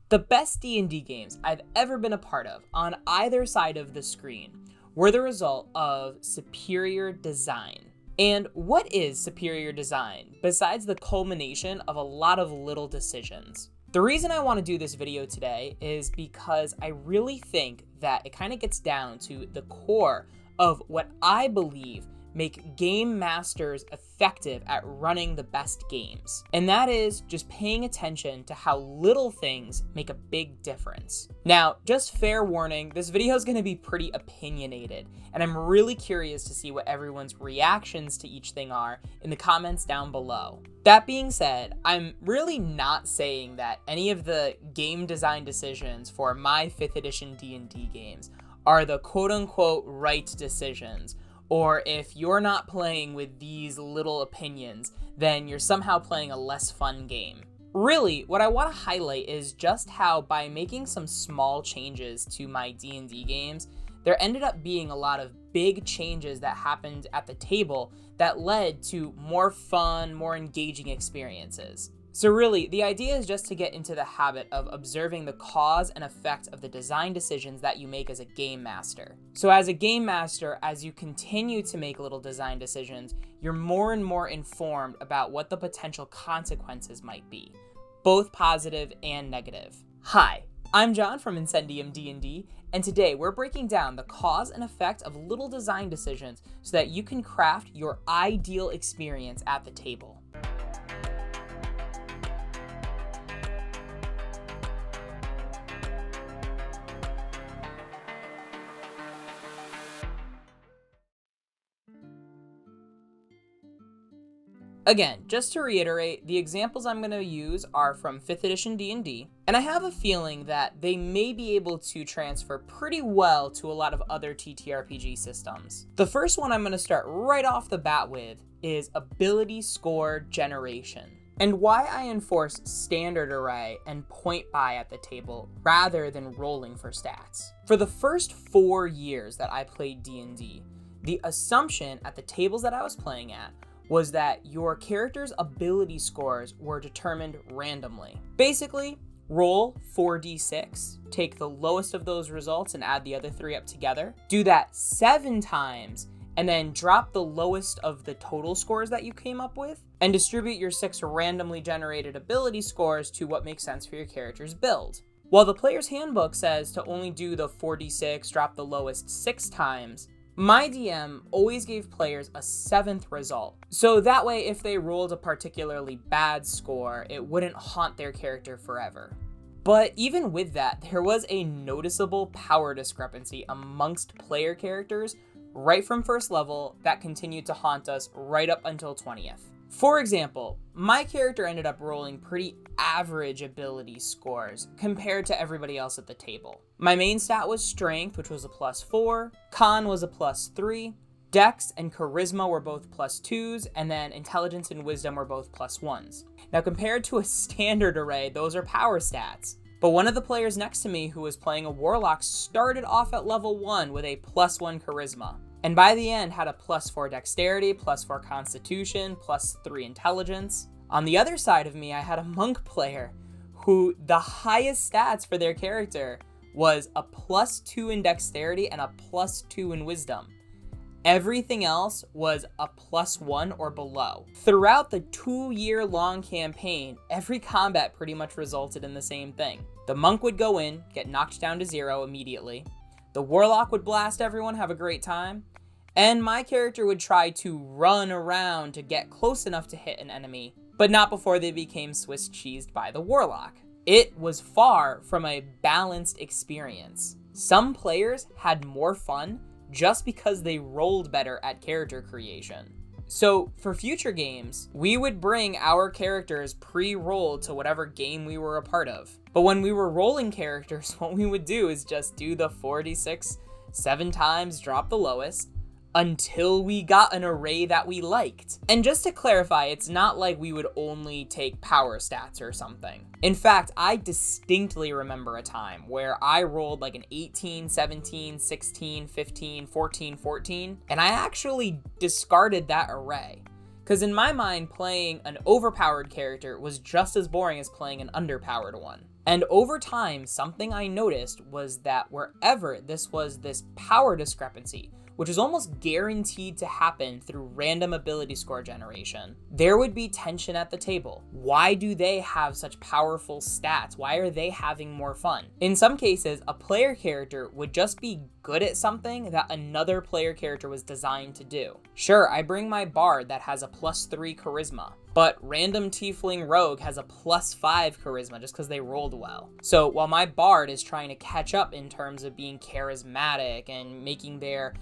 The best D&D games I've ever been a part of on either side of the screen were the result of superior design. And what is superior design besides the culmination of a lot of little decisions? The reason I want to do this video today is because I really think that it kind of gets down to the core of what I believe make game masters effective at running the best games. And that is just paying attention to how little things make a big difference. Now, just fair warning, this video is going to be pretty opinionated, and I'm really curious to see what everyone's reactions to each thing are in the comments down below. That being said, I'm really not saying that any of the game design decisions for my 5th edition D&D games are the quote-unquote right decisions, or if you're not playing with these little opinions, then you're somehow playing a less fun game. Really, what I want to highlight is just how by making some small changes to my D&D games, there ended up being a lot of big changes that happened at the table that led to more fun, more engaging experiences. So really, the idea is just to get into the habit of observing the cause and effect of the design decisions that you make as a game master. So as a game master, as you continue to make little design decisions, you're more and more informed about what the potential consequences might be, both positive and negative. Hi, I'm John from Incendium D&D, and today we're breaking down the cause and effect of little design decisions so that you can craft your ideal experience at the table. Again, just to reiterate, the examples I'm going to use are from 5th edition D&D, and I have a feeling that they may be able to transfer pretty well to a lot of other TTRPG systems. The first one I'm going to start right off the bat with is ability score generation, and why I enforce standard array and point buy at the table rather than rolling for stats. For the first 4 years that I played D&D, the assumption at the tables that I was playing at was that your character's ability scores were determined randomly. Basically, roll 4d6, take the lowest of those results and add the other 3 up together, do that 7 times, and then drop the lowest of the total scores that you came up with, and distribute your 6 randomly generated ability scores to what makes sense for your character's build. While the player's handbook says to only do the 4d6, drop the lowest 6 times, my DM always gave players a 7th result, so that way if they rolled a particularly bad score, it wouldn't haunt their character forever. But even with that, there was a noticeable power discrepancy amongst player characters right from first level that continued to haunt us right up until 20th. For example, my character ended up rolling pretty average ability scores compared to everybody else at the table. My main stat was strength, which was a +4, con was a +3, dex and charisma were both +2s, and then intelligence and wisdom were both +1s. Now compared to a standard array, those are power stats. But one of the players next to me who was playing a warlock started off at level 1 with a +1 charisma, and by the end had a +4 dexterity, +4 constitution, +3 intelligence. On the other side of me, I had a monk player who the highest stats for their character was a +2 in dexterity and a +2 in wisdom. Everything else was a +1 or below. Throughout the 2-year-long campaign, every combat pretty much resulted in the same thing. The monk would go in, get knocked down to 0 immediately. The warlock would blast everyone, have a great time, and my character would try to run around to get close enough to hit an enemy, but not before they became Swiss cheesed by the warlock. It was far from a balanced experience. Some players had more fun just because they rolled better at character creation. So for future games, we would bring our characters pre-rolled to whatever game we were a part of. But when we were rolling characters, what we would do is just do the 4d6 7 times, drop the lowest, until we got an array that we liked. And just to clarify, it's not like we would only take power stats or something. In fact, I distinctly remember a time where I rolled like an 18, 17, 16, 15, 14, 14, and I actually discarded that array. Because in my mind, playing an overpowered character was just as boring as playing an underpowered one. And over time, something I noticed was that wherever this power discrepancy, which is almost guaranteed to happen through random ability score generation, there would be tension at the table. Why do they have such powerful stats? Why are they having more fun? In some cases, a player character would just be good at something that another player character was designed to do. Sure, I bring my bard that has a +3 charisma, but random tiefling rogue has a +5 charisma just because they rolled well. So while my bard is trying to catch up in terms of being charismatic and making their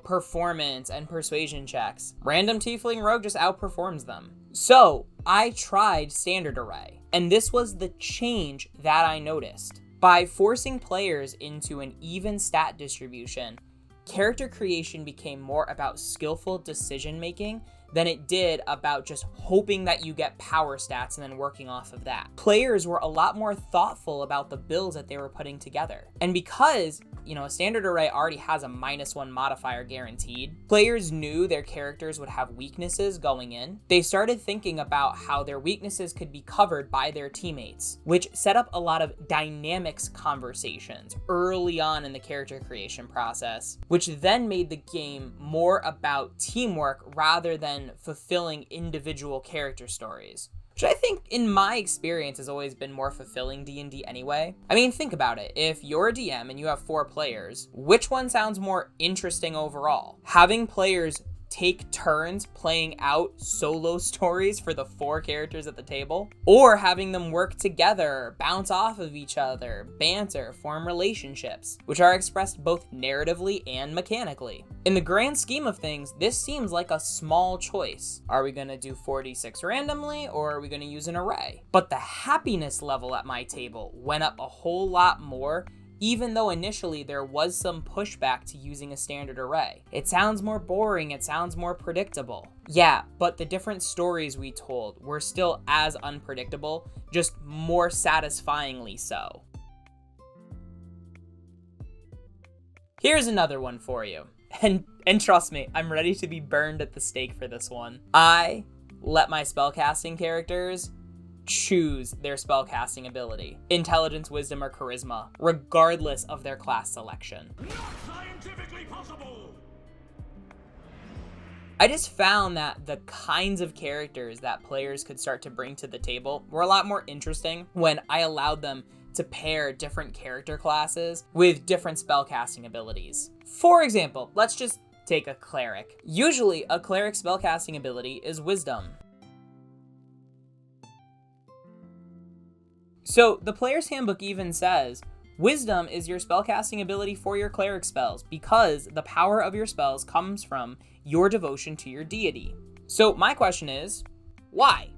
performance and persuasion checks, random tiefling rogue just outperforms them. So I tried standard array, and this was the change that I noticed. By forcing players into an even stat distribution, character creation became more about skillful decision making than it did about just hoping that you get power stats and then working off of that. Players were a lot more thoughtful about the builds that they were putting together. And because, a standard array already has a -1 modifier guaranteed, players knew their characters would have weaknesses going in. They started thinking about how their weaknesses could be covered by their teammates, which set up a lot of dynamics conversations early on in the character creation process, which then made the game more about teamwork rather than fulfilling individual character stories, which I think in my experience has always been more fulfilling D&D anyway. I mean, think about it. If you're a DM and you have 4 players, which one sounds more interesting overall? Having players take turns playing out solo stories for the 4 characters at the table, or having them work together, bounce off of each other, banter, form relationships, which are expressed both narratively and mechanically. In the grand scheme of things, this seems like a small choice. Are we gonna do 4d6 randomly, or are we gonna use an array? But the happiness level at my table went up a whole lot more, even though initially there was some pushback to using a standard array. It sounds more boring, it sounds more predictable. Yeah, but the different stories we told were still as unpredictable, just more satisfyingly so. Here's another one for you. And trust me, I'm ready to be burned at the stake for this one. I let my spellcasting characters choose their spellcasting ability, intelligence, wisdom, or charisma, regardless of their class selection. Not scientifically possible! I just found that the kinds of characters that players could start to bring to the table were a lot more interesting when I allowed them to pair different character classes with different spellcasting abilities. For example, let's just take a cleric. Usually, a cleric spellcasting ability is wisdom. So the player's handbook even says, wisdom is your spellcasting ability for your cleric spells because the power of your spells comes from your devotion to your deity. So my question is, why?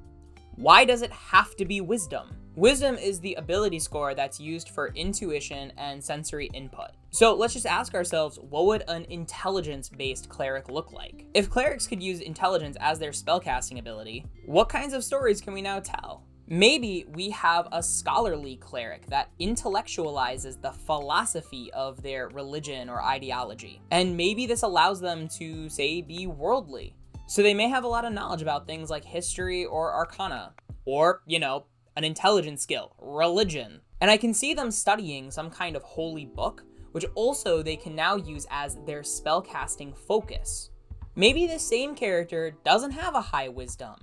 Why does it have to be wisdom? Wisdom is the ability score that's used for intuition and sensory input. So let's just ask ourselves, what would an intelligence-based cleric look like? If clerics could use intelligence as their spellcasting ability, what kinds of stories can we now tell? Maybe we have a scholarly cleric that intellectualizes the philosophy of their religion or ideology. And maybe this allows them to, say, be worldly. So they may have a lot of knowledge about things like history or arcana, or, an intelligence skill, religion. And I can see them studying some kind of holy book, which also they can now use as their spellcasting focus. Maybe the same character doesn't have a high wisdom.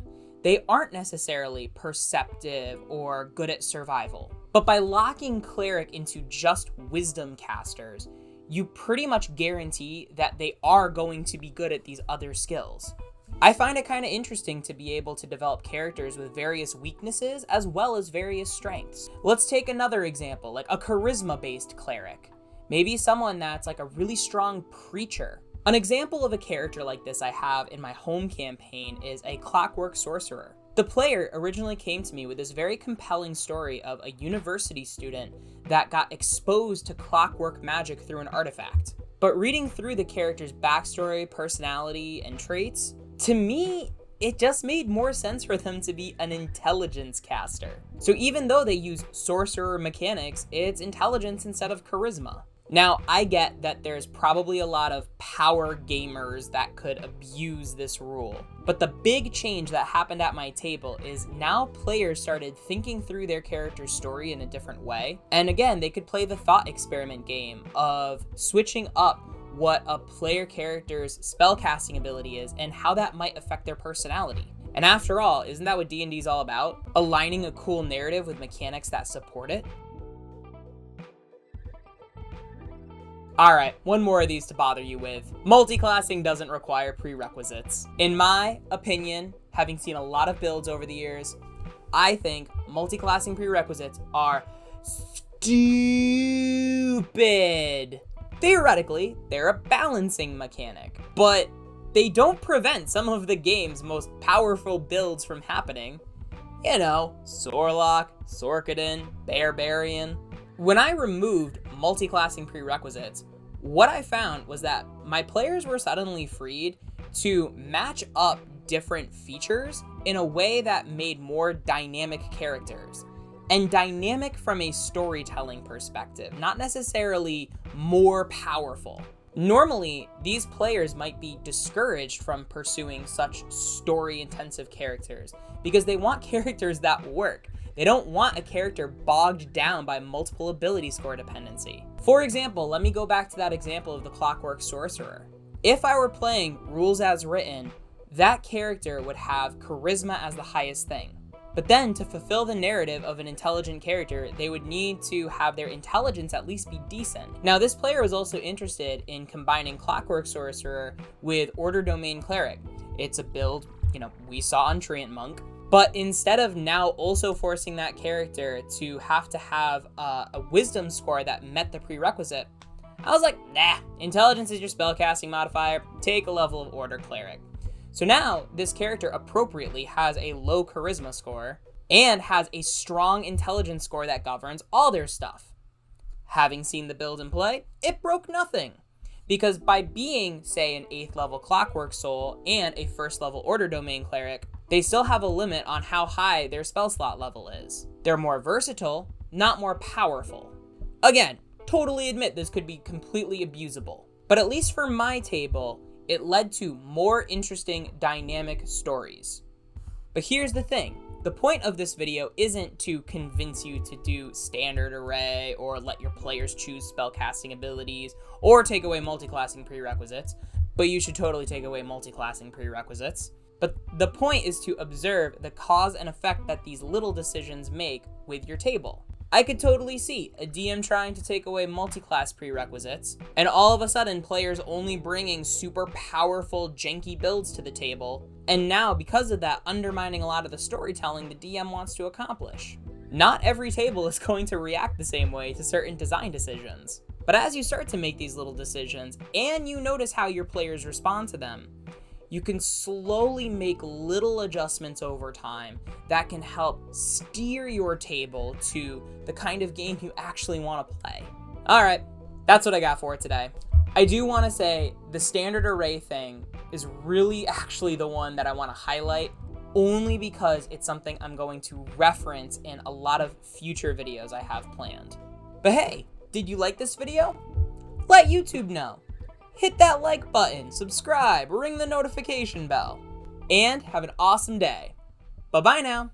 They aren't necessarily perceptive or good at survival. But by locking cleric into just wisdom casters, you pretty much guarantee that they are going to be good at these other skills. I find it kind of interesting to be able to develop characters with various weaknesses as well as various strengths. Let's take another example, like a charisma-based cleric. Maybe someone that's like a really strong preacher. An example of a character like this I have in my home campaign is a clockwork sorcerer. The player originally came to me with this very compelling story of a university student that got exposed to clockwork magic through an artifact. But reading through the character's backstory, personality, and traits, to me, it just made more sense for them to be an intelligence caster. So even though they use sorcerer mechanics, it's intelligence instead of charisma. Now, I get that there's probably a lot of power gamers that could abuse this rule, but the big change that happened at my table is now players started thinking through their character's story in a different way. And again, they could play the thought experiment game of switching up what a player character's spellcasting ability is and how that might affect their personality. And after all, isn't that what D&D is all about? Aligning a cool narrative with mechanics that support it? Alright, one more of these to bother you with. Multiclassing doesn't require prerequisites. In my opinion, having seen a lot of builds over the years, I think multiclassing prerequisites are stupid. Theoretically, they're a balancing mechanic, but they don't prevent some of the game's most powerful builds from happening. You know, Sorlock, Sorkadin, Barbarian. When I removed multiclassing prerequisites, what I found was that my players were suddenly freed to match up different features in a way that made more dynamic characters. And dynamic from a storytelling perspective, not necessarily more powerful. Normally, these players might be discouraged from pursuing such story-intensive characters because they want characters that work. They don't want a character bogged down by multiple ability score dependency. For example, let me go back to that example of the Clockwork Sorcerer. If I were playing rules as written, that character would have charisma as the highest thing. But then to fulfill the narrative of an intelligent character, they would need to have their intelligence at least be decent. Now, this player was also interested in combining Clockwork Sorcerer with Order Domain Cleric. It's a build, we saw on Treant Monk. But instead of now also forcing that character to have a wisdom score that met the prerequisite, I was like, nah, intelligence is your spellcasting modifier, take a level of Order Cleric. So now this character appropriately has a low charisma score and has a strong intelligence score that governs all their stuff. Having seen the build in play, it broke nothing. Because by being, say, an 8th level Clockwork Soul and a 1st level Order Domain Cleric, they still have a limit on how high their spell slot level is. They're more versatile, not more powerful. Again, totally admit this could be completely abusable. But at least for my table, it led to more interesting dynamic stories. But here's the thing. The point of this video isn't to convince you to do standard array or let your players choose spellcasting abilities or take away multiclassing prerequisites, but you should totally take away multiclassing prerequisites. But the point is to observe the cause and effect that these little decisions make with your table. I could totally see a DM trying to take away multiclass prerequisites, and all of a sudden players only bringing super powerful, janky builds to the table, and now because of that undermining a lot of the storytelling the DM wants to accomplish. Not every table is going to react the same way to certain design decisions. But as you start to make these little decisions, and you notice how your players respond to them, you can slowly make little adjustments over time that can help steer your table to the kind of game you actually want to play. All right, that's what I got for today. I do want to say the standard array thing is really actually the one that I want to highlight, only because it's something I'm going to reference in a lot of future videos I have planned. But hey, did you like this video? Let YouTube know. Hit that like button, subscribe, ring the notification bell, and have an awesome day. Bye-bye now.